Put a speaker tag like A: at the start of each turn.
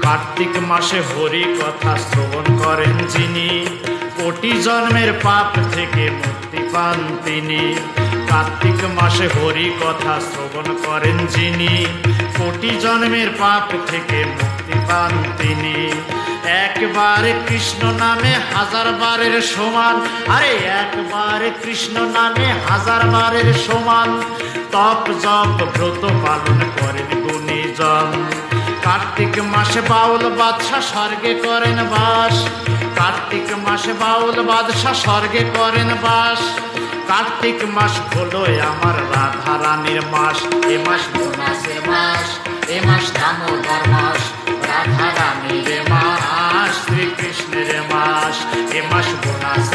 A: কার্তিক মাসে হরি কথা শ্রবণ করেন যিনি, কোটি জন্মের পাপ থেকে মুক্তি পান তিনি। কার্তিক মাসে হরি কথা শ্রবণ করেন যিনি, কোটি জন্মের পাপ থেকে মুক্তি পান তিনি। একবার কৃষ্ণ নামে হাজার বারের সমান, আরে একবার কৃষ্ণ নামে হাজার বারের সমান। তপ জপ ব্রত পালন করেন গুণীজন। কার্তিক মাসে বাউল বাদশাহ স্বর্গে করেন বাস, কার্তিক মাসে বাউল বাদশাহ স্বর্গে করেন বাস। কার্তিক মাস হলো আমার রাধা রানীর মাস, এ মাস বোনাসের মাস, এ মাস দামোদর মাস, রাধা রানীর মাস, শ্রীকৃষ্ণের মাস, এ মাস বোনাস